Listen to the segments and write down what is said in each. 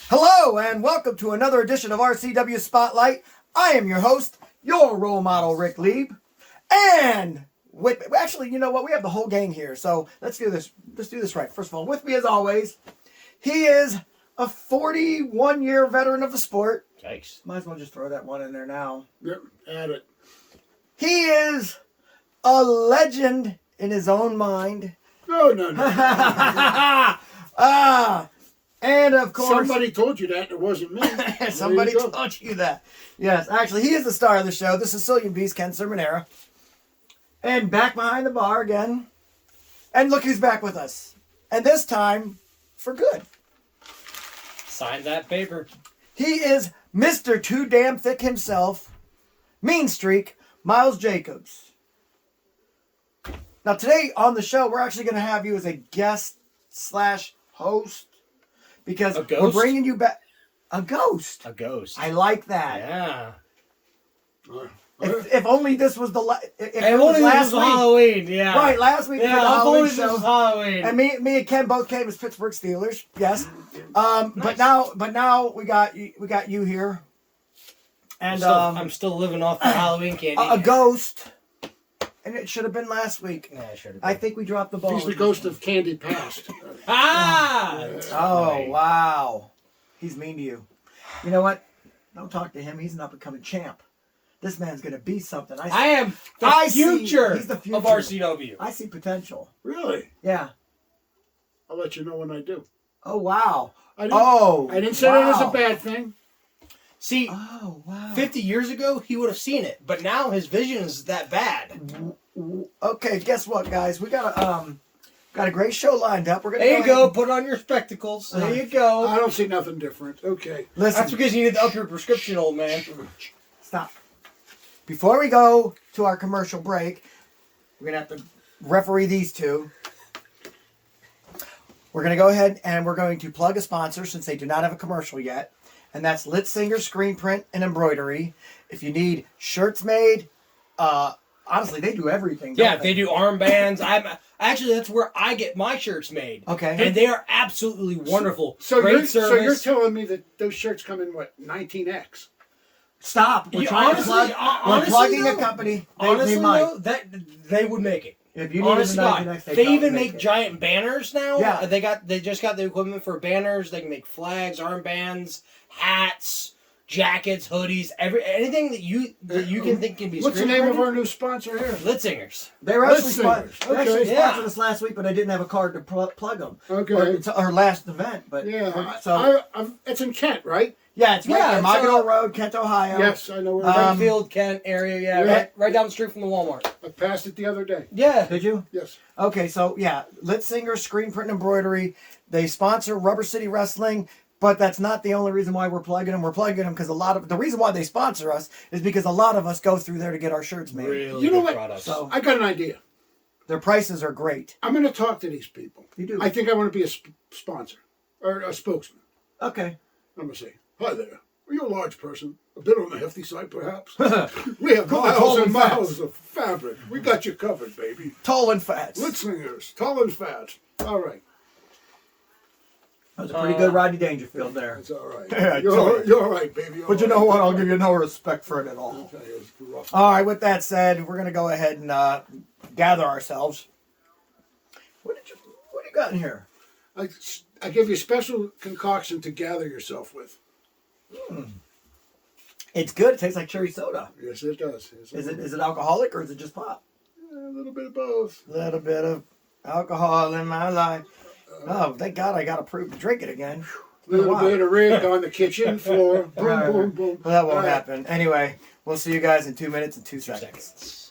Hello and welcome to another edition of RCW Spotlight. I am your host, your role model, Ric Lieb. And actually, you know what? We have the whole gang here, so let's do this. Let's do this right. First of all, with me as always, he is a 41-year veteran of the sport. Thanks. Might as well just throw that one in there now. Yep, add it. He is a legend in his own mind. No. And of course, Somebody told you that. It wasn't me. somebody told you that. Yes, actually, he is the star of the show. The Sicilian Beast, Cerminara. And back behind the bar again. And look who's back with us. And this time, for good. Sign that paper. He is Mr. Too Damn Thick himself, Mean Streak, Miles Jacobs. Now today on the show, we're actually going to have you as a guest / host. Because we're bringing you back a ghost. A ghost. I like that. Yeah. If only this was the if And only last week. Halloween. Yeah. Right, last week. Yeah. The Halloween This show. was Halloween. And me and Ken both came as Pittsburgh Steelers. Yes. Nice. But now we got you here. And I'm still living off the Halloween candy. A ghost. And it should have been last week. Yeah, it should have been. I think we dropped the ball. He's the ghost of candy past. Oh, wow. He's mean to you. You know what? Don't talk to him. He's an up-and-coming champ. This man's going to be something. I am the future of RCW. I see potential. Really? Yeah. I'll let you know when I do. Oh, wow. I didn't say that as a bad thing. See, 50 years ago, he would have seen it. But now his vision is that bad. Okay, guess what, guys? We got a great show lined up. We're gonna there you go. Put on your spectacles. There you go. I don't see nothing different. Okay. Listen. That's because you need to up your prescription, old man. Stop. Before we go to our commercial break, we're going to have to referee these two. We're going to go ahead and we're going to plug a sponsor since they do not have a commercial yet. And that's Litsinger Screen Print and Embroidery. If you need shirts made, honestly, they do everything. Yeah, they do armbands. Actually, that's where I get my shirts made. Okay. And they are absolutely wonderful. So Great service. So you're telling me that those shirts come in, what, 19X? Stop. We're trying to plug. We're plugging a company. Honestly, though, they would make it. If you need they even make giant banners now. Yeah. They just got the equipment for banners. They can make flags, armbands, hats, jackets, hoodies, anything that you can think can be. What's the name of our new sponsor here? Litsingers. They were actually Litzingers. sponsored us last week, but I didn't have a card to plug them. Okay. Our last event, but yeah. So it's in Kent, right? Yeah, it's right there, Mogador Road, Kent, Ohio. Yes, I know where Redfield, Kent area. Yeah, right down the street from the Walmart. I passed it the other day. Yeah. Did you? Yes. Okay, so yeah, Litsinger Screen Print and Embroidery. They sponsor Rubber City Wrestling. But that's not the only reason why we're plugging them. We're plugging them because the reason why they sponsor us is because a lot of us go through there to get our shirts made. Really you know good what? products. So I got an idea. Their prices are great. I'm going to talk to these people. You do? I think I want to be a sponsor or a spokesman. Okay. I'm going to say, hi there. Are you a large person? A bit on the hefty side, perhaps? We have miles and miles of fabric. We got you covered, baby. Tall and fat. Litzingers, tall and fat. All right. That was a pretty good Rodney Dangerfield there. That's all right. Yeah, you're all right, baby. But you know what? I'll give you no respect for it at all. All right, with that said, we're going to go ahead and gather ourselves. What do you got in here? I gave you a special concoction to gather yourself with. It's good. It tastes like cherry soda. Yes, it does. Is it alcoholic or is it just pop? A little bit of both. A little bit of alcohol in my life. Oh, thank God I got approved to drink it again. A little bit of Rick on the kitchen floor. Boom, boom, boom. Well, that won't happen. Anyway, We'll see you guys in 2 minutes and 2 2 seconds. seconds.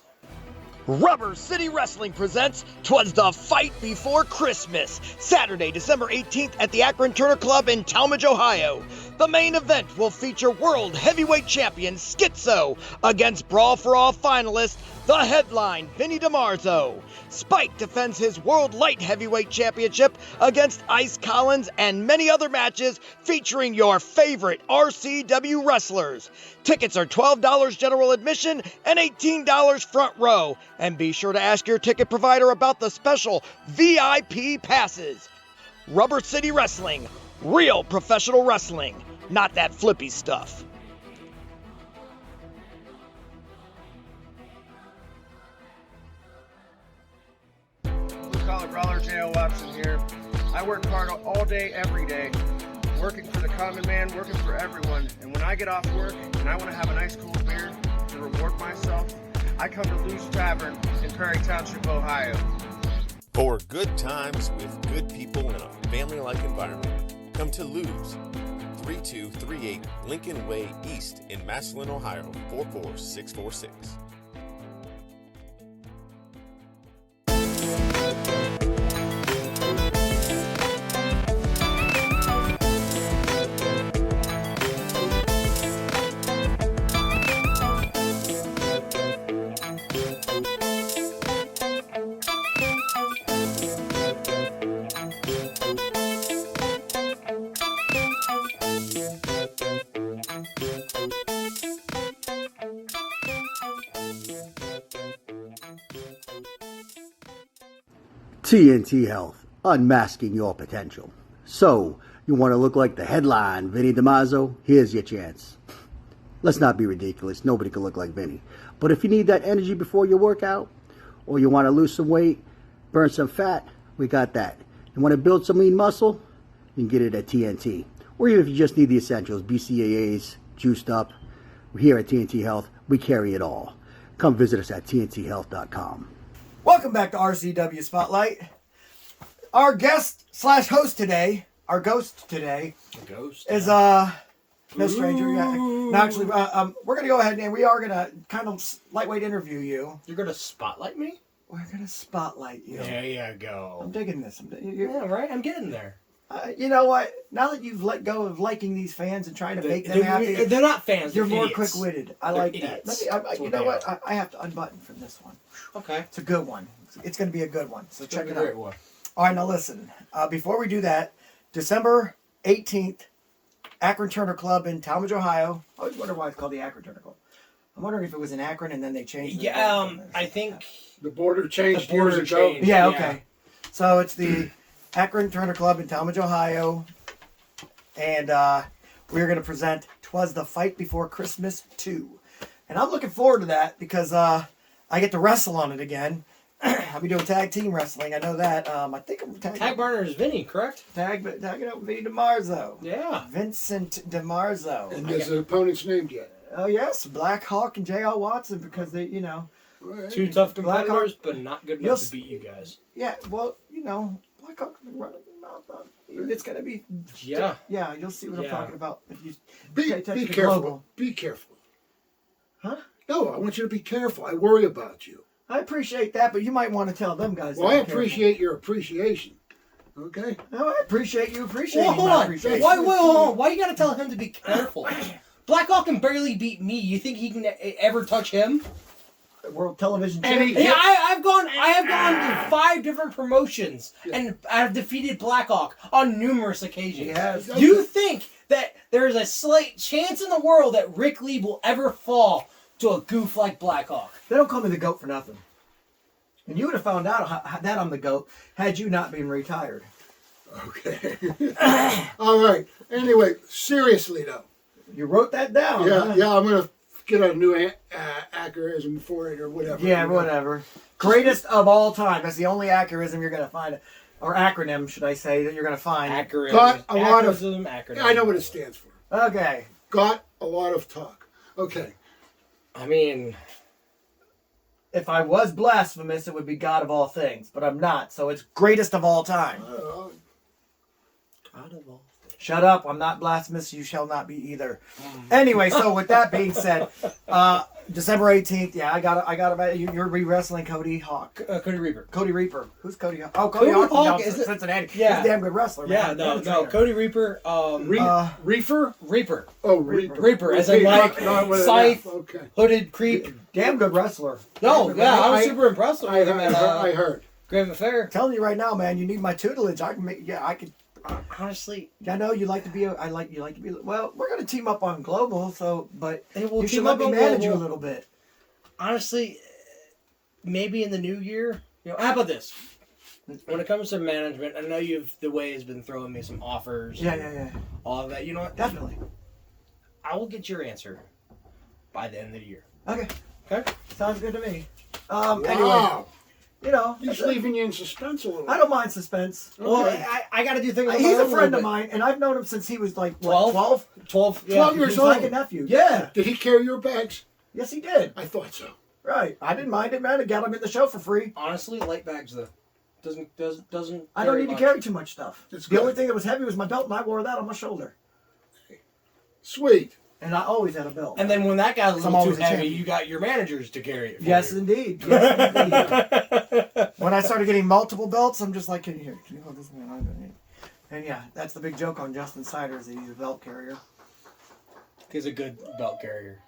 Rubber City Wrestling presents 'Twas the Fight Before Christmas, Saturday, December 18th at the Akron Turner Club in Talmadge, Ohio. The main event will feature World Heavyweight Champion Schizo against Brawl for All finalist, the headline, Vinny DiMarzo. Spike defends his World Light Heavyweight Championship against Ice Collins, and many other matches featuring your favorite RCW wrestlers. Tickets are $12 general admission and $18 front row. And be sure to ask your ticket provider about the special VIP passes. Rubber City Wrestling, real professional wrestling, not that flippy stuff. Blue-collar brawler J.O. Watson here. I work hard all day, every day, working for the common man, working for everyone. And when I get off work and I want to have a nice cool beer to reward myself, I come to Lou's Tavern in Prairie Township, Ohio. For good times with good people in a family-like environment, come to Lou's, 3238 Lincoln Way East in Massillon, Ohio, 44646. TNT Health, unmasking your potential. So, you want to look like the headline, Vinny DiMarzo? Here's your chance. Let's not be ridiculous. Nobody can look like Vinny. But if you need that energy before your workout, or you want to lose some weight, burn some fat, we got that. You want to build some lean muscle? You can get it at TNT. Or even if you just need the essentials, BCAAs, juiced up, here at TNT Health, we carry it all. Come visit us at tnthealth.com. Welcome back to RCW Spotlight. Our guest / host today, our ghost today, Ghost. is no stranger. Yeah. No, actually, we're gonna go ahead and we are gonna kind of lightweight interview you. You're gonna spotlight me? We're gonna spotlight you. There you I'm go. digging this. Yeah, right. I'm getting there. You know what? Now that you've let go of liking these fans and trying to make them happy, They're not fans. you're they're more idiots. quick-witted. I They're like idiots. that. That's You what know they what? are. I have to unbutton from this one. Okay. It's a good one. It's going to be a good one. So check it Great out. one. All right, now listen. Before we do that, December 18th, Akron Turner Club in Talmadge, Ohio. I always wonder why it's called the Akron Turner Club. I'm wondering if it was in Akron and then they changed it. Yeah, I think The border changed The border years ago. changed. Yeah, Yeah. okay. So it's the Akron Turner Club in Talmadge, Ohio. And we're going to present 'Twas the Fight Before Christmas 2. And I'm looking forward to that because I get to wrestle on it again. I'll be doing tag team wrestling. I know that. I think I'm Tag burner is Vinny, correct? tagging up with Vinny DiMarzo. Yeah. Vincent DiMarzo. And there's an opponent's named yet. Oh, yes. Black Hawk and J.L. Watson because they, you know. All right. Two tough Black competitors, but not good You'll enough s- to beat you guys. Yeah, well, you know, Black Hawk been running the mouth. It's going to be. Yeah. Yeah, you'll see what I'm Yeah. talking about. If you Be pay attention to careful. global. Be careful. Huh? No, I want you to be careful. I worry about you. I appreciate that, but you might want to tell them guys. Well, to I be careful. appreciate your appreciation. Okay? No, I appreciate you appreciating Well, hold my on. appreciation. Hold on. Why you gotta tell him to be careful? Black Hawk can barely beat me. You think he can ever touch him? World television And he- champion. Yeah, I have gone to 5 different promotions and I've defeated Black Hawk on numerous occasions. He has. Do you think that there is a slight chance in the world that Ric Lieb will ever fall to a goof like Black Hawk? They don't call me the GOAT for nothing. And you would have found out that I'm the GOAT had you not been retired. Okay. All right. Anyway, seriously, though. You wrote that down. Yeah, huh? yeah, I'm going to get a new acronym for it or whatever. Yeah, whatever. Greatest of all time. That's the only acronym you're going to find. Or acronym, should I say, that you're going to find. Accurate. Got a lot of. Acronym. I know what it stands for. Okay. Got a lot of talk. Okay. I mean, If I was blasphemous, it would be God of all things. But I'm not. So it's greatest of all time. God of all things. Shut up! I'm not blasphemous. You shall not be either. Anyway, so with that being said, December 18th. Yeah, I got about you're re-wrestling Cody Hawk. Cody Reaper. Cody Reaper. Who's Cody Hawk? Oh, Cody Hawk from Cincinnati. Yeah. He's a damn good wrestler. Yeah, Man. no. Cody Reaper. Reefer? Reaper. Oh, Reaper. Reaper, as in like scythe, Okay. hooded creep. Damn good wrestler. No, Damn good yeah, I was I- super impressed with him at I heard. Grave Affair. I'm telling you right now, man. You need my tutelage. I can make. Yeah, I could. Honestly, I know you like to be. You like to be. Well, we're gonna team up on global. So, but we'll you should team let up me on manage you a Global. little bit. honestly, maybe in the new year. How about this? When it comes to management, I know the way has been throwing me some offers. Yeah. All of that. You know what? Definitely. I will get your answer by the end of the year. Okay. Okay. Sounds good to me. Wow. Anyway, He's leaving you in suspense a little. I don't mind suspense. Well, Okay. I got to do things. on my He's a own friend little of mine, and I've known him since he was like, 12? what, 12? 12. Yeah. 12 years He's old. like a nephew. Yeah. Did he carry your bags? Yes, he did. I thought so. Right. I didn't mind it, man. I got him in the show for free. Honestly, light bags though. Doesn't. I don't need to carry too much stuff. That's The good. only thing that was heavy was my belt, and I wore that on my shoulder. Sweet. And I always had a belt. And then when that got a I'm little too always a heavy, champion. you got your managers to carry it. For Yes, you. indeed. Yes, indeed. When I started getting multiple belts, I'm just like, can you hold this man? And yeah, that's the big joke on Justin Sider is that he's a belt carrier. He's a good belt carrier.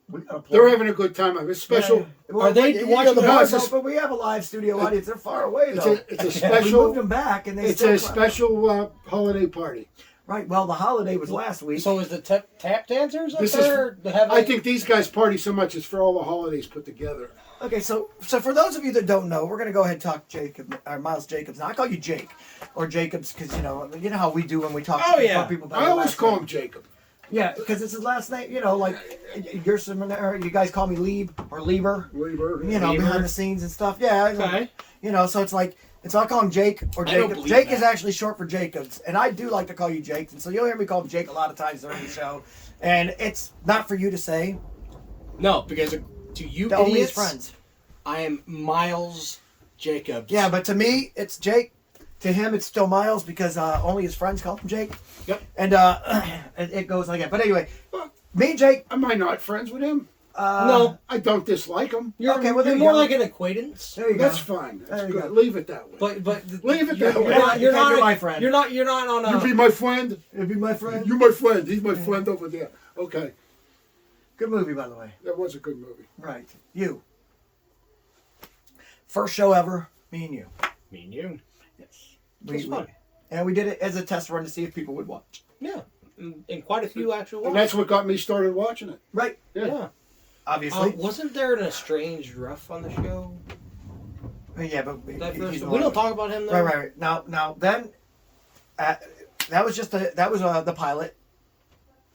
We got a They're having a good time. It's special. Are they watching the the boys house? open? We have a live studio audience. They're far away It's though. a We special. moved them back, and they It's still a clap. special holiday party. Right. Well, the holiday was last week. So is the tap dancers up This there? I think these guys party so much it's for all the holidays put together. Okay, so for those of you that don't know, we're gonna go ahead and talk Miles Jacobs. Now I call you Jake or Jacobs because you know how we do when we talk. Oh, yeah. People by I their always last call name. him Jacob. Yeah, because it's his last name. You know, like your Cerminara. You guys call me Lieb or Lieber. Lieber. You know, Lieber. behind the scenes and stuff. Yeah. Okay. You know, so it's like I call him Jake or I don't Jacob. believe Jake that. is actually short for Jacobs, and I do like to call you Jake, and so you'll hear me call him Jake a lot of times during the show, and it's not for you to say. No, because to you To only his idiots, friends. I am Miles Jacobs. Yeah, but to me, it's Jake. To him, it's still Miles because only his friends call him Jake. Yep. And it goes like that. But anyway, me and Jake. Am I not friends with him? No, I don't dislike him. you're, Okay, well, there you're you more go. like an acquaintance. There you That's go. fine. That's There you good. go. Leave it that way. But Leave it you're, that way. you're not. You're Because not you're my friend. You're not on You a. be my friend. It'd be my friend. You my friend. He's my friend over there. Okay. Good movie, by the way. That was a good movie. Right. You. First show ever. Me and you. Me and you. Yes. It was fun. And we did it as a test run to see if people would watch. Yeah, and quite a few actual. And that's what got me started watching it. Right. Yeah. Obviously. Wasn't there an estranged rough on the show? Yeah, but That first, he's we don't talk about him though. Right. Now then, that was just the pilot,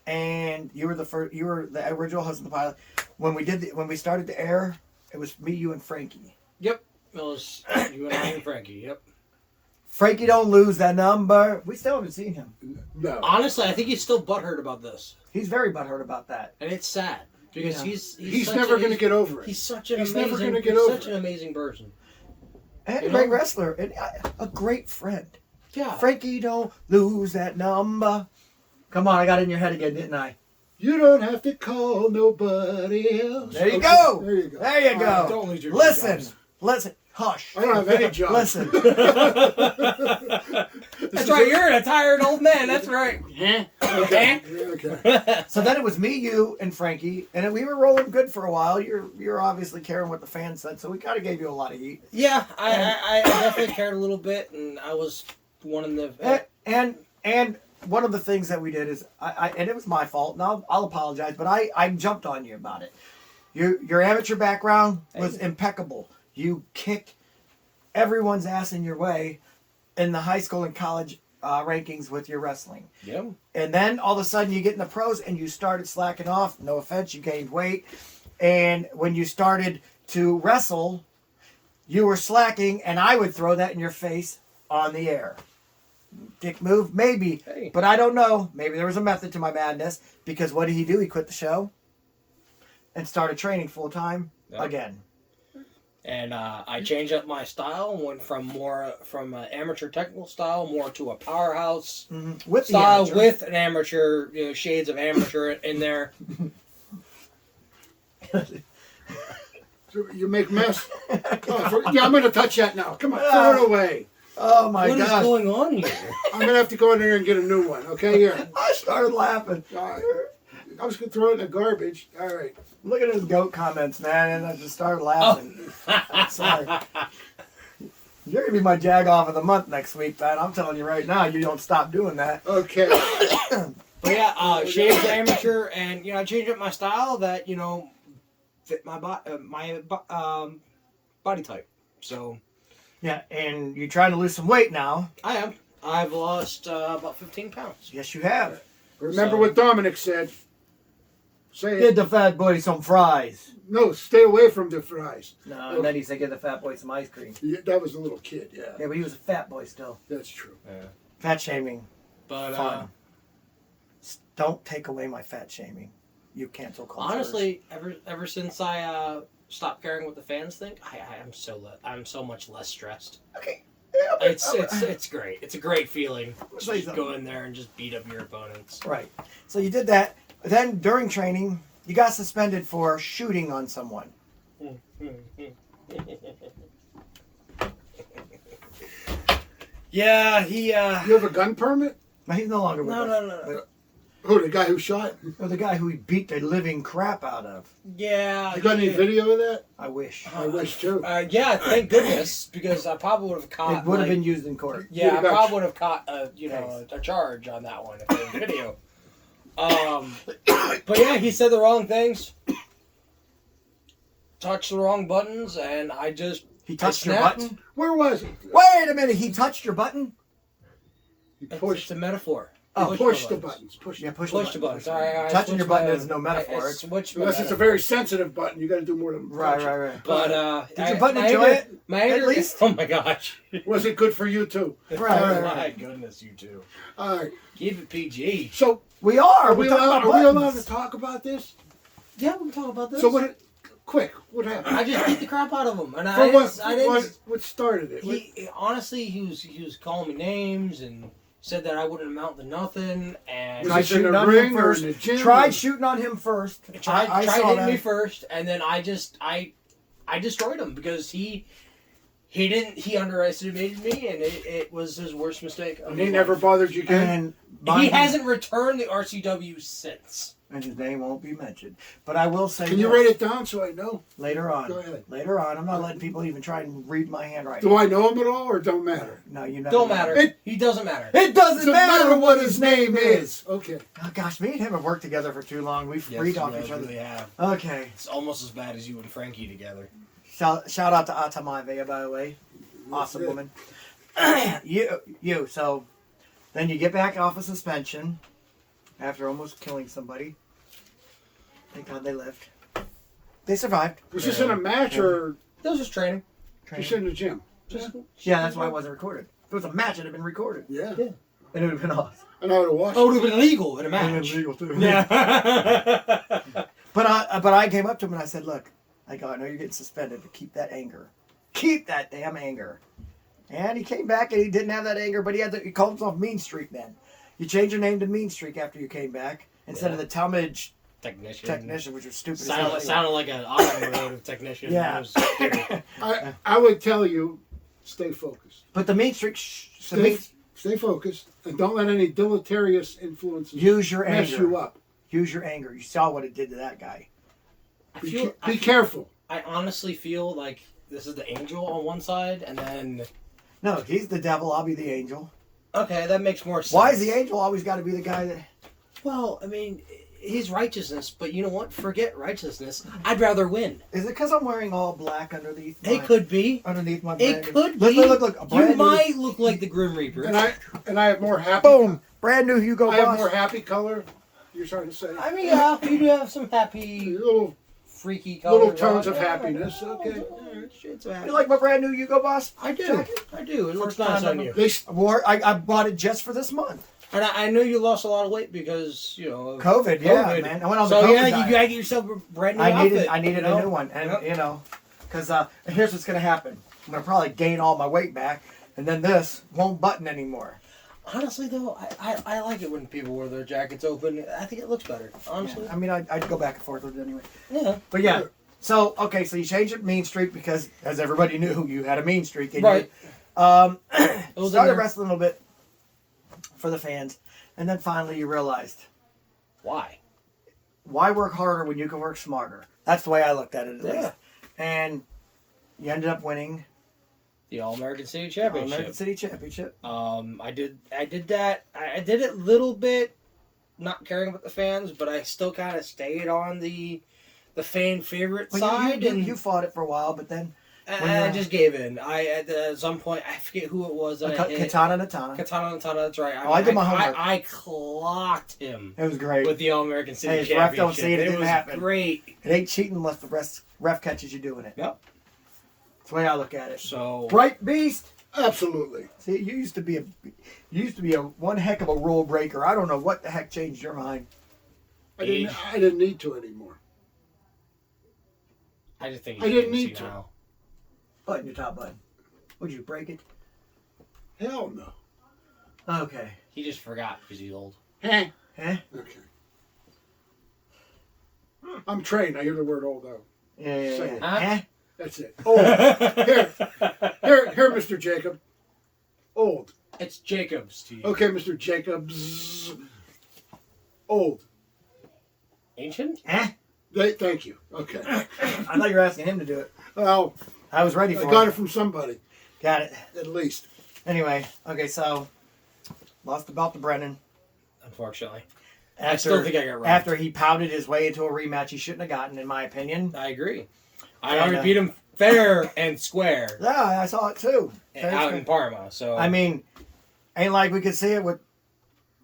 and you were the first. You were the original host of the pilot. When we started to air, it was me, you, and Frankie. Yep. It was you and I and Frankie. Yep. Frankie don't lose that number. We still haven't seen him. No. Honestly, I think he's still butthurt about this, He's very butthurt about that. and it's sad because Yeah. he's He's never going to get over it. He's such an He's amazing. never gonna get he's over such it. an amazing person. And You a great know? wrestler. And a great friend. Yeah. Frankie don't lose that number. Come on, I got it in your head again, didn't I? You don't have to call nobody else. There you Okay, go. There you go. There you All go. right. Don't lose your Listen. jobs. Listen. Hush. I don't have any job. Listen. That's right. You're a tired old man. That's right. Okay. Okay. So then it was me, you, and Frankie, and we were rolling good for a while. You're obviously caring what the fans said, so we kind of gave you a lot of heat. Yeah, I definitely cared a little bit, and I was one of the. And one of the things that we did is and it was my fault, and I'll apologize, but I jumped on you about it. Your amateur background was impeccable. You kicked everyone's ass in your way in the high school and college rankings with your wrestling. Yeah. And then all of a sudden you get in the pros and you started slacking off. No offense, you gained weight. And when you started to wrestle, you were slacking, and I would throw that in your face on the air. Dick move? Maybe. Hey. But I don't know. Maybe there was a method to my madness, because what did he do? He quit the show and started training full time again. And I changed up my style, went from an amateur technical style more to a powerhouse With the style amateur. with an amateur, shades of amateur in there. So you make mess. Yeah, I'm going to touch that now. Come on, throw it away. Oh my What is gosh. going on here? I'm going to have to go in there and get a new one. Okay, here. I started laughing. All right. I was going to throw it in the garbage. All right. Look at his goat comments, man, and I just started laughing. Sorry. You're going to be my jag off of the month next week, man. I'm telling you right now, you don't stop doing that. Okay. But yeah, shades of amateur, and I changed up my style that fit my body type. So Yeah, and you're trying to lose some weight now. I am. I've lost about 15 pounds. Yes, you have. Remember what Dominic said. Say Get it. the fat boy some fries. No, stay away from the fries. No, and then he said, get the fat boy some ice cream. Yeah, that was a little kid, yeah. Yeah, but he was a fat boy still. That's true. Fat shaming. But Fun. Don't take away my fat shaming. You cancel culture. honestly, ever since I stopped caring what the fans think, I'm so much less stressed. Okay. Yeah, but- It's great. It's a great feeling. Say Just something. go in there and just beat up your opponents. Right. So you did that. Then during training, you got suspended for shooting on someone. Yeah, he. You have a gun permit? Now he's no longer with us. No. Who, the guy who shot? Or the guy who he beat the living crap out of. Yeah. You got any video of that? I wish. I wish too. Yeah, thank goodness, because I probably would have caught. It would have been used in court. Yeah, I Would've got- probably would have caught a charge on that one if it was video. But yeah, he said the wrong things, touched the wrong buttons, and I just He touched your snapped. button? Where was it? Wait a minute. He touched your button? He It's pushed, a metaphor. Oh, push the buttons. Push Yeah, the push, Push the buttons. I Touching your switched button my- is no metaphor. I switched my Unless it's a metaphor. very sensitive button, you got to do more than Right, touch it. right. But Did your button enjoy it? My At anger, least? Oh my gosh! Was it good for you too? Right. My goodness, you two. All right. Keep it PG. So We are. are we We're talking allowed, about are we allowed to buttons. talk about this? Yeah, we can talk about this. So what? Quick, what happened? I just beat the crap out of him, and For I didn't. what started it? Honestly, he was calling me names and said that I wouldn't amount to nothing, and Was Tried this in shooting the on ring him or first. in the gym? Tried shooting on him first. tried I saw hitting that. me first, and then I destroyed him because he underestimated me, and it was his worst mistake. Of And his he never life. bothered you again? And He hasn't returned the RCW since. And his name won't be mentioned. But I will say Can you this. write it down so I know? Later on. Go ahead. Later on. I'm not letting people even try and read my handwriting. Do I know him at all or don't matter? No, you know. Don't matter. It- He doesn't matter. It doesn't Doesn't matter what his name is. Okay. Oh, gosh, me and him have worked together for too long. We've read off each other. Really have. Okay. It's almost as bad as you and Frankie together. Shout out to Atamaive, by the way. Awesome Yeah. woman. So then you get back off of suspension after almost killing somebody. Thank God they lived. They survived. Was this in a match or That was just training. just in the gym? Yeah, that's why it wasn't recorded. If it was a match, it'd have been recorded. Yeah. And it would have been awesome. And I would have watched Oh, it would have been illegal in a It would have match. been legal too. Yeah. But I came up to him and I said, look, I know you're getting suspended, but keep that anger. Keep that damn anger. And he came back and he didn't have that anger, but he called himself Mean Streak then. You changed your name to Mean Streak after you came back instead of the Talmadge technician, which was stupid. as hell Sounded anyway. like an automotive technician. Yeah. It was scary. I would tell you, stay focused. But the Mean Streak, the mean, Stay focused and don't let any deleterious influences use your mess anger. you up. Use your anger. You saw what it did to that guy. Be careful. I honestly feel like this is the angel on one side, and then No, he's the devil. I'll be the angel. okay, that makes more sense. Why is the angel always got to be the guy that... Well, I mean, he's righteousness, but you know what? Forget righteousness. I'd rather win. Is it because I'm wearing all black underneath my... It could be. Underneath my It brand new- could Look, be. look, a brand You new- might look like the Grim Reaper. And I have more happy. Boom! Brand new Hugo I have Boss. more happy color. You're trying to say I mean, yeah, you do have some happy, little freaky colors. little tones of Yeah, happiness. yeah, Okay. it's a happy. You like my brand new Hugo Boss? I do. jacket? I do. It looks First nice time on ever. you. I bought it just for this month. And I know you lost a lot of weight because, of COVID, yeah, man. I went on the so COVID yeah, diet. you gotta get yourself a brand new I outfit. needed you know? a new one, and Yep. Because here's what's going to happen. I'm going to probably gain all my weight back, and then this won't button anymore. Honestly, though, I like it when people wear their jackets open. I think it looks better, honestly. Yeah, I mean, I'd go back and forth with it anyway. Yeah. But yeah, so, okay, so you changed it mean streak because, as everybody knew, you had a mean streak in Right. you. Started wrestling a little bit for the fans, and then finally you realized, Why? why work harder when you can work smarter? That's the way I looked at it, at least. And you ended up winning The All-American City the Championship. American City Championship. I did that. I did it a little bit, not caring about the fans, but I still kind of stayed on the fan favorite Well, side. you fought it for a while, but then I just gave in. At some point, I forget who it was. That I hit. Katana Natana. Katana Natana, that's right. I did my homework. I clocked him It was great. with the All-American City Hey, if ref don't Championship. see it, it didn't was happen. great. It ain't cheating unless the ref catches you doing it. Yep. That's the way I look at it. So Right, Beast? Absolutely. See, you used to be a one heck of a rule breaker. I don't know what the heck changed your mind. I didn't need to anymore. I just think I didn't need to. How. Button your top button. Would you break it? Hell no. Okay. He just forgot because he's old. Huh? Eh? Okay. I'm trained. I hear the word old out. Yeah. Say it. Eh? That's it. Old. Here, Mr. Jacob. Old. It's Jacobs to you. Okay, Mr. Jacobs. Old. Ancient? Eh? Thank you. Okay. I thought you were asking him to do it. Well, I was ready I for got it. it from somebody, Got it. at least. Anyway, okay, so lost the belt to Brennan. Unfortunately. After, I still think I got robbed. After he pouted his way into a rematch he shouldn't have gotten, in my opinion. I agree. I And, already beat him fair and square Yeah, I saw it too. out in Parma. So I mean, ain't like we could see it with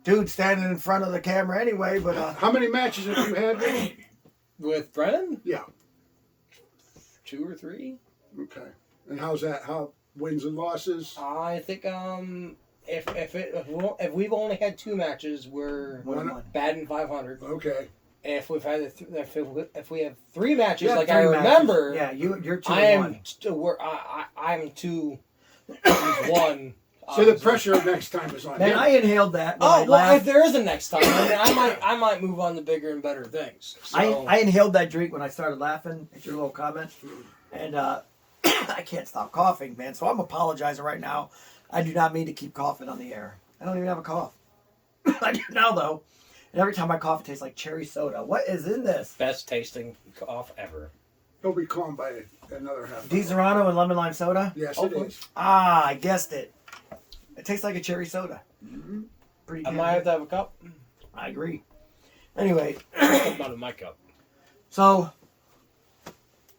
dude standing in front of the camera anyway, but How many matches have you had with him? with Brennan, Yeah. 2 or 3. Okay. And how's that? How wins and losses? I think if we've only had 2 matches, we're One. batting 500. Okay. If we've had if we have 3 matches, Yeah, like 3 I matches. remember, Yeah, you're 2 I and am 1. I'm 2 he's 1. So the pressure next time is on Man, him. I inhaled that. When Oh I well, laughed. if there is a next time, I might move on to bigger and better things. So, I inhaled that drink when I started laughing at your little comment, and I can't stop coughing, man. So I'm apologizing right now. I do not mean to keep coughing on the air. I don't even have a cough. I do now though, and every time I cough, it tastes like cherry soda. What is in this? best tasting cough ever. He'll be calm by another half. Di Serrano and lemon lime soda. Yes, it Hopefully. is. Ah, I guessed it. It tastes like a cherry soda. Pretty I good. might have to have a cup. I agree. Anyway, Not in my cup. so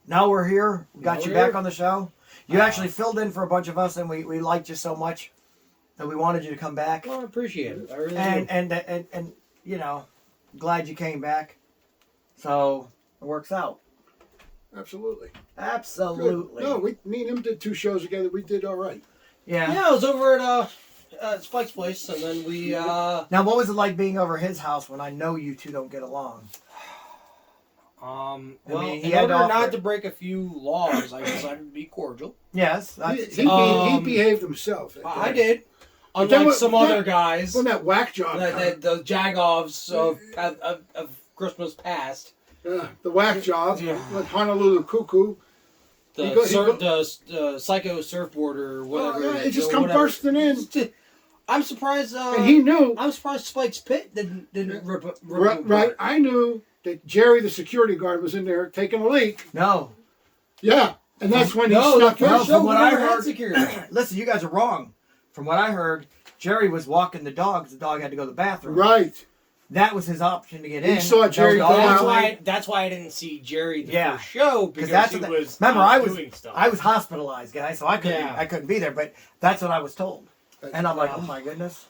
now we're here. We got Now you we're back here. on the show. You actually filled in for a bunch of us, and we liked you so much that we wanted you to come back. Well, I appreciate it. I really do. And you know, glad you came back. So it works out. Absolutely. Absolutely. Good. No, me and him did 2 shows together. We did all right. Yeah. Yeah, I was over at Spike's place, and then we. Now, what was it like being over his house when I know you two don't get along? Well, mean, he in had order to offer- not to break a few laws, I decided to be cordial. Yes. He, That's, he behaved himself. I did, But then unlike what- some then- other guys, When that whack job, the Jagoffs of Christmas past, the whack job Yeah. with Honolulu Cuckoo. the He go- the psycho surfboarder, whatever. Well, it just come whatever. bursting in. I'm surprised. And he knew. I'm surprised Spike's Pit didn't rip Right, I knew that Jerry, the security guard, was in there taking a leak. no. Yeah, and that's when he No, snuck the in. first show from what we I never had heard- security. Listen, you guys are wrong. From what I heard, Jerry was walking the dog because the dog had to go to the bathroom. Right. That was his option to get He in. saw Jerry That was the go only out. way. That's why I didn't see Jerry the Yeah. first show because that's he what was remember out I was doing stuff. I was hospitalized, guys, so I Yeah. couldn't be there. But that's what I was told, and I'm like, wow. oh my goodness.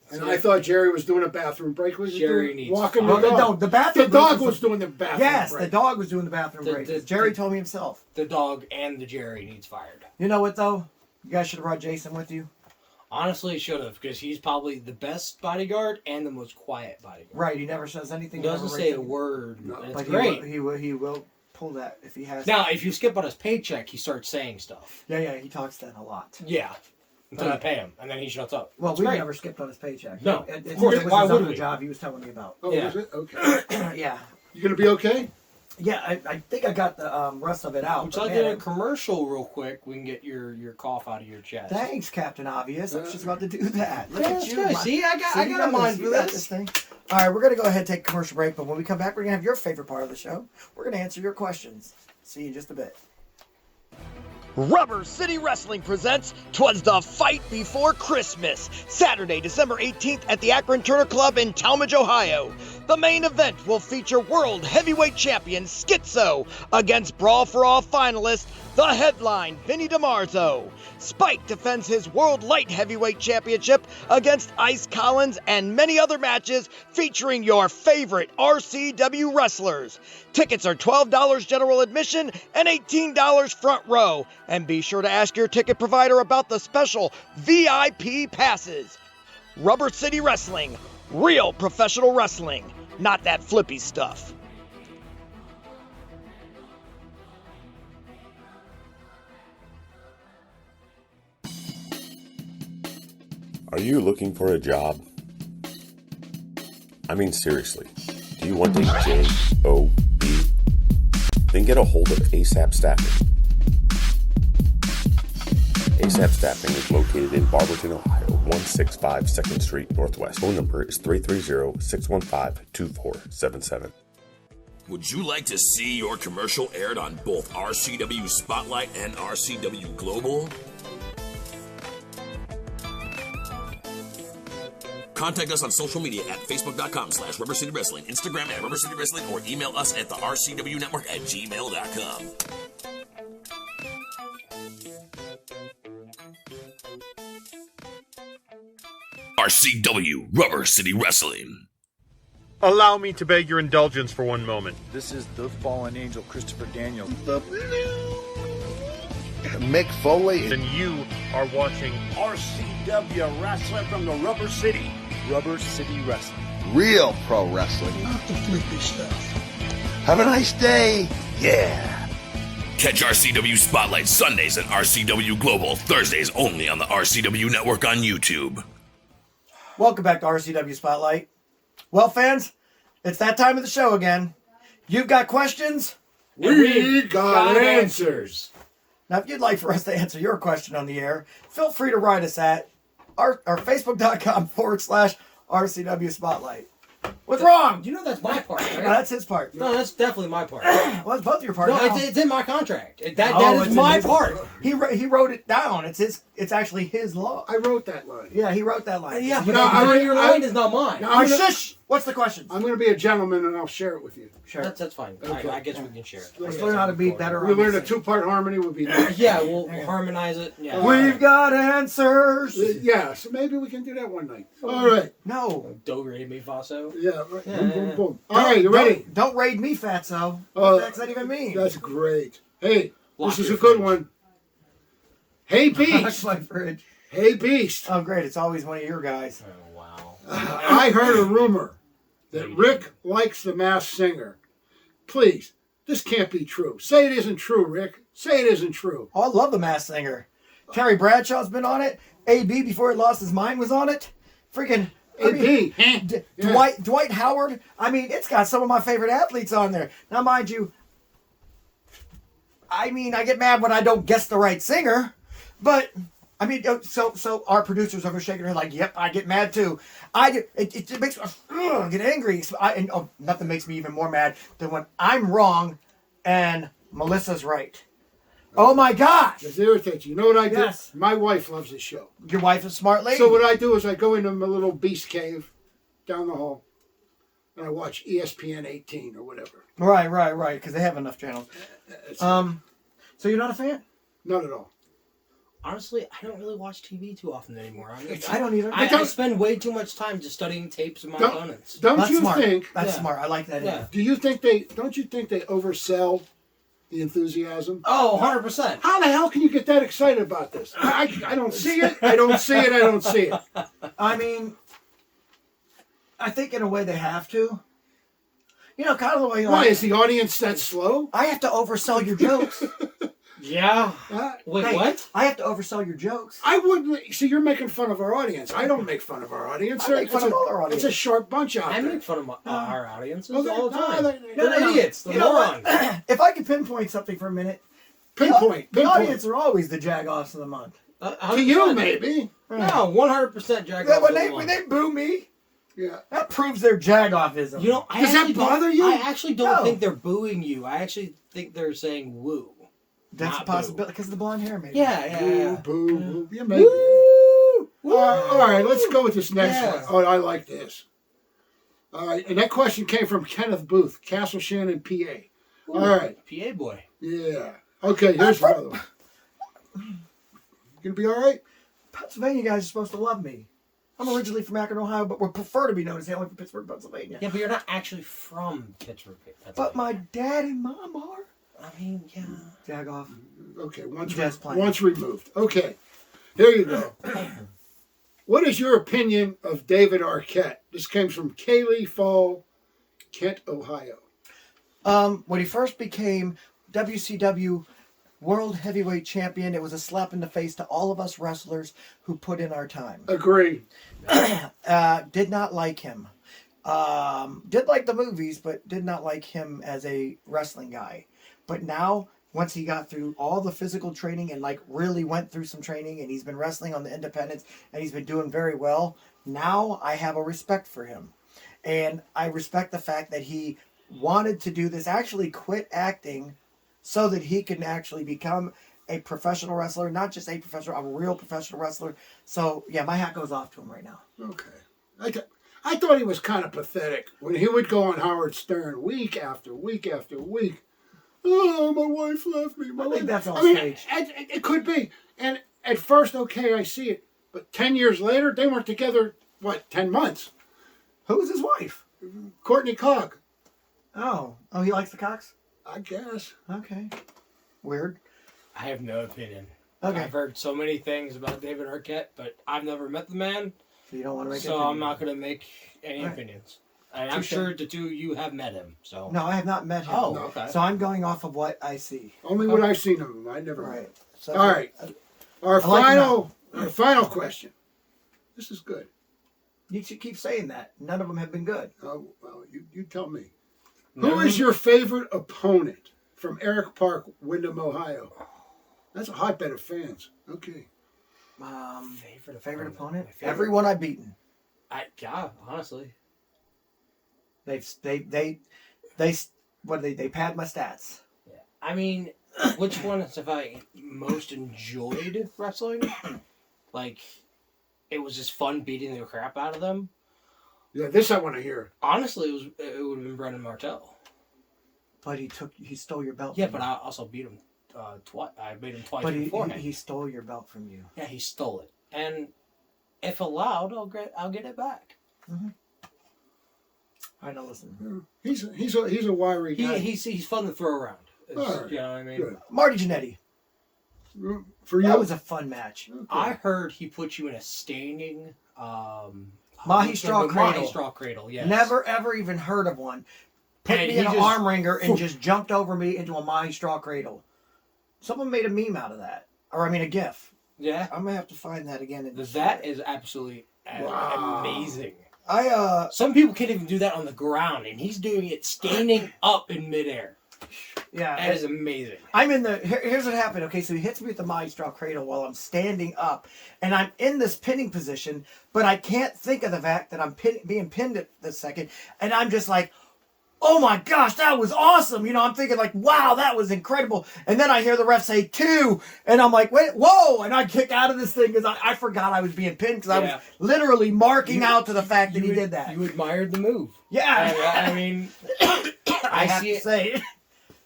And I thought Jerry was doing a bathroom break. Was he Jerry doing, needs walking Well, the the, dog. no, the bathroom. The dog break was doing the bathroom Yes, break. the dog was doing the bathroom The- break. the- Jerry the- told me himself. The dog and the Jerry needs fired. You know what though? You guys should have brought Jason with you. Honestly, should have because he's probably the best bodyguard and the most quiet bodyguard. Right, he never says anything. He doesn't never say rates a it. word. No. And it's But great. he will pull that if he has. Now, if you skip on his paycheck, he starts saying stuff. Yeah, he talks then a lot. Yeah. Until you pay him, and then he shuts up. Well, It's we great. never skipped on his paycheck. No, It of course. was Why his would other we? job he was telling me about. Oh, Yeah. is it? Okay. Yeah. You gonna be okay? Yeah, I think I got the rest of it out. Would you but like to do man, a commercial real quick? We can get your cough out of your chest. Thanks, Captain Obvious. I was just about to do that. Look Yeah, at that's you. good. See, I got a mind for you got this. thing. All right, we're going to go ahead and take a commercial break, but when we come back, we're going to have your favorite part of the show. We're going to answer your questions. See you in just a bit. Rubber City Wrestling presents 'Twas the Fight Before Christmas, Saturday, December 18th at the Akron Turner Club in Talmadge, Ohio. The main event will feature World Heavyweight Champion Schizo against Brawl for All finalist, the headline, Vinny DiMarzo. Spike defends his World Light Heavyweight Championship against Ice Collins, and many other matches featuring your favorite RCW wrestlers. Tickets are $12 general admission and $18 front row. And be sure to ask your ticket provider about the special VIP passes. Rubber City Wrestling, real professional wrestling, not that flippy stuff. Are you looking for a job? I mean, seriously, do you want a job? Then get a hold of ASAP Staffing. ASAP Staffing is located in Barberton, Ohio, 165 2nd Street Northwest. Phone number is 330-615-2477. Would you like to see your commercial aired on both RCW Spotlight and RCW Global? Contact us on social media at facebook.com/Rubber City Wrestling, Instagram at Rubber City Wrestling, or email us at the RCW Network at gmail.com. RCW Rubber City Wrestling. Allow me to beg your indulgence for one moment. This is the fallen angel, Christopher Daniels. Mick Foley. And you are watching RCW Wrestling from the Rubber City. Rubber City Wrestling. Real pro wrestling. Not the flippy stuff. Have a nice day. Yeah. Catch RCW Spotlight Sundays and RCW Global Thursdays only on the RCW Network on YouTube. Welcome back to RCW Spotlight. Well, fans, it's that time of the show again. You've got questions? We got answers. Now, if you'd like for us to answer your question on the air, feel free to write us at our facebook.com/RCW Spotlight. What's wrong? You know that's my part, right? No, that's his part. No, that's definitely my part. Well, it's both your part. No, now. it's in my contract. That Oh, is it's my in his- part. He wrote it down. It's his. It's actually his law. I wrote that line. Yeah, he wrote that line. Yeah, You but know, your line is not mine. No, All right, shush. What's the question? I'm going to be a gentleman and I'll share it with you. Sure. That's fine. Okay. I guess we can share it. Let's learn how to be better. We on learn a this. two-part harmony would be nice. Yeah, we'll harmonize it. Yeah. We've got answers. Yeah, so maybe we can do that one night. All right. No. Do, re, mi, fa, so. Yeah, right. Yeah, Boom, yeah, boom, yeah. boom. All right, you ready? Don't raid me, fatso. What the heck's that even mean? That's great. Hey, Lock this is your a good fridge. one. Hey, That's Beast. my fridge. Hey, Beast. Oh, great. It's always one of your guys. Oh, wow. I heard a rumor that Rick likes the Masked Singer. Please, this can't be true. Say it isn't true, Rick. Say it isn't true. Oh, I love the Masked Singer. Terry Bradshaw's been on it. AB, before he lost his mind, was on it. Freaking... I mean, AB. Yeah. Dwight Howard. I mean, it's got some of my favorite athletes on there. Now, mind you, I mean, I get mad when I don't guess the right singer, but I mean, so our producers over shaking her like, yep, I get mad too. It makes me get angry. Nothing makes me even more mad than when I'm wrong and Melissa's right. Oh my gosh! It irritates you. You know what I do? Yes. My wife loves this show. Your wife is a smart lady. So what I do is I go into my little beast cave down the hall and I watch ESPN 18 or whatever. Right. Because they have enough channels. So you're not a fan? Not at all. Honestly, I don't really watch TV too often anymore. I don't either. I spend way too much time just studying tapes of my opponents. Don't That's you smart. think? That's Yeah. smart. I like that. Yeah. Don't you think they oversell the enthusiasm? Oh, 100%. How the hell can you get that excited about this? I don't see it. I don't see it. I don't see it. I mean, I think in a way they have to. You know, kind of the way. Why is the audience that slow? I have to oversell your jokes. Yeah. Wait, Hey, what? I have to oversell your jokes. I wouldn't. See, you're making fun of our audience. I don't make fun of our audience. I make fun of all our audience. It's a sharp bunch out I there. make fun of our audiences Well, all the time. no, They're idiots. They're You know morons. what? If I could pinpoint something for a minute, Pinpoint. the audience are always the jag-offs of the month. To you, maybe. No, 100% jag Yeah, off. when they boo me, Yeah. that proves their jag-offism. You know, Does that bother you? I actually don't No. think they're booing you. I actually think they're saying woo. That's a not possibility because of the blonde hair, maybe. Yeah. Boo, boo. Yeah, maybe. All right, let's go with this next one. Oh, I like this. All right, and that question came from Kenneth Booth, Castle Shannon, PA. All right. PA boy. Yeah. Okay, here's another one. You gonna be all right? Pennsylvania guys are supposed to love me. I'm originally from Akron, Ohio, but would prefer to be known as hailing from Pittsburgh, Pennsylvania. Yeah, but you're not actually from Pittsburgh, Pennsylvania. But my dad and mom are. I mean, yeah. Jag off. Okay, Just plain. once removed. Okay, here you go. What is your opinion of David Arquette? This came from Kaylee Fall, Kent, Ohio. When he first became WCW World Heavyweight Champion, it was a slap in the face to all of us wrestlers who put in our time. Agree. Did not like him. Did like the movies, but did not like him as a wrestling guy. But now, once he got through all the physical training and like really went through some training, and he's been wrestling on the independents and he's been doing very well, now I have a respect for him. And I respect the fact that he wanted to do this, actually quit acting so that he can actually become a professional wrestler, not just a professional, a real professional wrestler. So yeah, my hat goes off to him right now. Okay. I thought he was kind of pathetic when he would go on Howard Stern week after week after week. Oh, my wife left me. I think that's on stage. It could be. And at first, okay, I see it. But 10 years later, they weren't together, 10 months? Who was his wife? Courtney Cock. Oh, he likes the cocks? I guess. Okay. Weird. I have no opinion. Okay. I've heard so many things about David Arquette, but I've never met the man. So you don't want to make So I'm not going to make any Right. opinions. And I'm sure the two of you have met him. So No, I have not met him. Oh, okay. So I'm going off of what I see. Only what I've seen of him. I never met Right. him. So, All right. Our final question. This is good. You should keep saying that. None of them have been good. Oh, well, you tell me. Who is your favorite opponent from Eric Park, Windham, Ohio? That's a hotbed of fans. Okay. Favorite opponent? Favorite. Everyone I've beaten. Honestly. They pad my stats. Yeah. I mean, which one have I most enjoyed wrestling? Like, it was just fun beating the crap out of them. Yeah, this I want to hear. Honestly, it would have been Brendan Martell. But he stole your belt. Yeah, from but you. I also beat him twice. I beat him twice But beforehand. he stole your belt from you. Yeah, he stole it, and if allowed, I'll get it back. Mm-hmm. I know. Listen, He's a wiry guy. He's fun to throw around. All right. You know what I mean? Good. Marty Jannetty. For you, That was a fun match. Okay. I heard he put you in a standing Mahi straw cradle. Mahi straw cradle. Yes. Never ever even heard of one. Put And me he in an just- arm wringer and just jumped over me into a Mahi straw cradle. Someone made a meme out of that, or a GIF. Yeah. I'm gonna have to find that again. And That is absolutely amazing. Some people can't even do that on the ground, and he's doing it standing up in midair. Yeah, That is amazing. I'm in the. Here's what happened. Okay, so he hits me with the Mahi straw cradle while I'm standing up, and I'm in this pinning position, but I can't think of the fact that I'm being pinned at this second, and I'm just like, oh my gosh, that was awesome. You know, I'm thinking like, wow, that was incredible. And then I hear the ref say 2, and I'm like, wait, whoa. And I kick out of this thing because I forgot I was being pinned because I was literally marking out to the fact that he did that. You admired the move. Yeah. I mean, I have to say,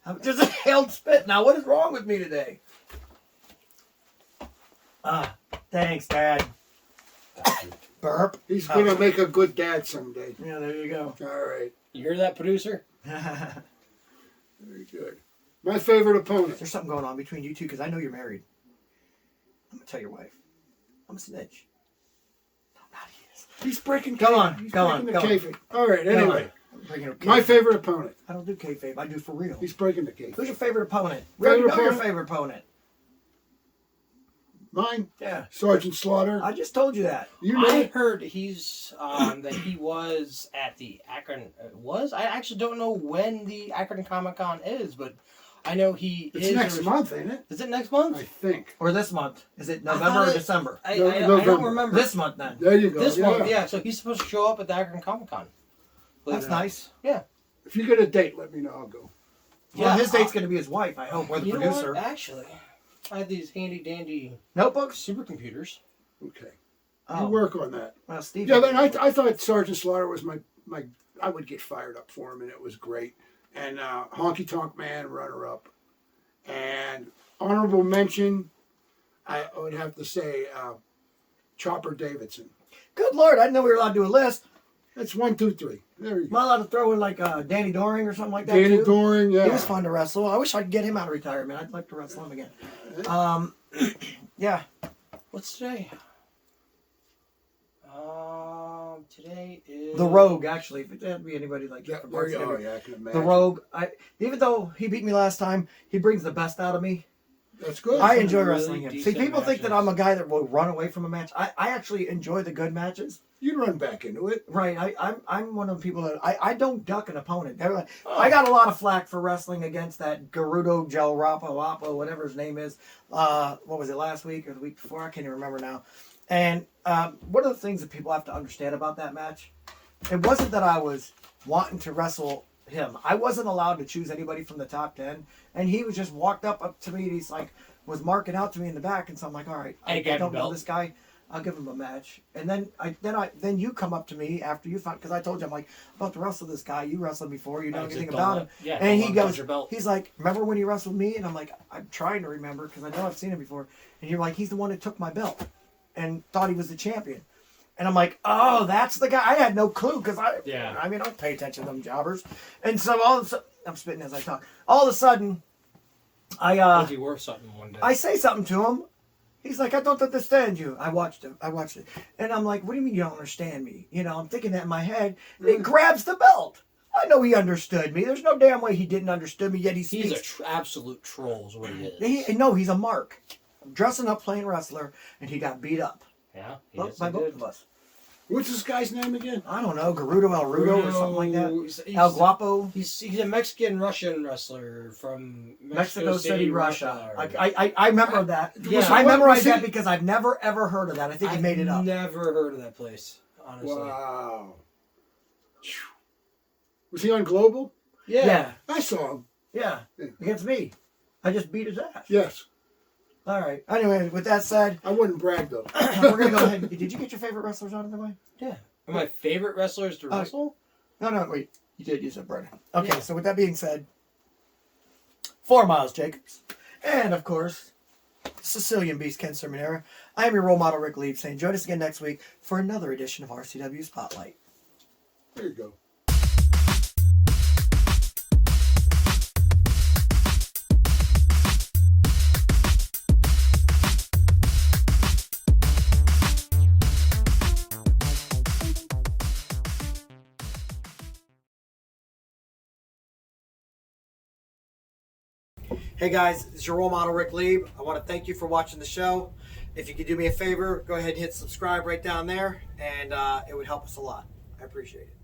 I'm just a held spit. Now, what is wrong with me today? Thanks, Dad. Burp. He's going to make a good dad someday. Yeah, there you go. All right. You hear that, producer? Very good. My favorite opponent. There's something going on between you two because I know you're married. I'm going to tell your wife. I'm a snitch. No, not he is. He's breaking Go on. He's Go breaking on. the kayfabe. All right, anyway. My favorite opponent. I don't do kayfabe. I do for real. He's breaking the kayfabe. Who's your favorite opponent? We already know your favorite opponent. Mine? Yeah. Sergeant Slaughter. I just told you that. You know I heard he's that he was at the Akron. I actually don't know when the Akron Comic Con is, but I know it's next month, ain't it? Is it next month? I think. Or this month? Is it November or December? I don't remember. This month then. There you go. This month, yeah. So he's supposed to show up at the Akron Comic Con. That's nice. Yeah. If you get a date, let me know. I'll go. Well, his date's going to be his wife, I hope, or the producer. Know what? Actually, I have these handy dandy notebooks, supercomputers. Okay. You work on that. Well, Steve. Yeah, then I thought Sergeant Slaughter was my. I would get fired up for him, and it was great. And Honky Tonk Man, runner up, and honorable mention. I would have to say Chopper Davidson. Good Lord, I didn't know we were allowed to do a list. That's 1, 2, 3. There you go. Am I allowed to throw in like Danny Doring or something like that? Danny too? Doring, yeah. He was fun to wrestle. I wish I could get him out of retirement. I'd like to wrestle him again. Yeah. What's today? Today is the Rogue. Actually, if it'd be anybody like that. Yeah, I can imagine. The Rogue. Even though he beat me last time, he brings the best out of me. That's good. I enjoy wrestling him. See, people think that I'm a guy that will run away from a match. I actually enjoy the good matches. You'd run back into it. Right. I'm one of the people that I don't duck an opponent. I got a lot of flack for wrestling against that Gerudo Jalrapo, whatever his name is. What was it, last week or the week before? I can't even remember now. And one of the things that people have to understand about that match, it wasn't that I was wanting to wrestle him. I wasn't allowed to choose anybody from the top 10. And he was just walked up to me and he's like, was marking out to me in the back. And so I'm like, all right, I don't know this guy. I'll give him a match. And then you come up to me after you found, because I told you, I'm like, I'm about to wrestle this guy. You wrestled before. You know anything about him. Yeah, and he goes, he's like, remember when he wrestled me? And I'm like, I'm trying to remember because I know I've seen him before. And you're like, he's the one that took my belt and thought he was the champion. And I'm like, oh, that's the guy. I had no clue because I don't pay attention to them jobbers. And so all of a sudden, I'm spitting as I talk. All of a sudden, Was he worth something one day? I say something to him. He's like, I don't understand you. I watched it. And I'm like, what do you mean you don't understand me? You know, I'm thinking that in my head. He grabs the belt. I know he understood me. There's no damn way he didn't understand me, yet he speaks. He's an absolute troll is what he is. He's a mark. Dressing up, playing wrestler, and he got beat up. Yeah. By both of us. What's this guy's name again? I don't know. Gerudo El Rudo or something like that. El Guapo. He's a Mexican-Russian wrestler from Mexico City, Russia. I remember that. Yeah. I memorized that because I've never, ever heard of that. I think he made it up. I've never heard of that place, honestly. Wow. Was he on Global? Yeah. I saw him. Yeah. Against me. I just beat his ass. Yes. All right. Anyway, with that said, I wouldn't brag though. We're gonna go ahead. Did you get your favorite wrestlers out of the way? Yeah. My favorite wrestlers to wrestle? No, wait. You did. You said Brennan. Okay. Yeah. So with that being said, 4 Miles Jacobs, and of course, Sicilian Beast Ken Cerminara. I am your role model, Ric Lieb, saying join us again next week for another edition of RCW Spotlight. There you go. Hey guys, it's your role model, Ric Lieb. I want to thank you for watching the show. If you could do me a favor, go ahead and hit subscribe right down there, and it would help us a lot. I appreciate it.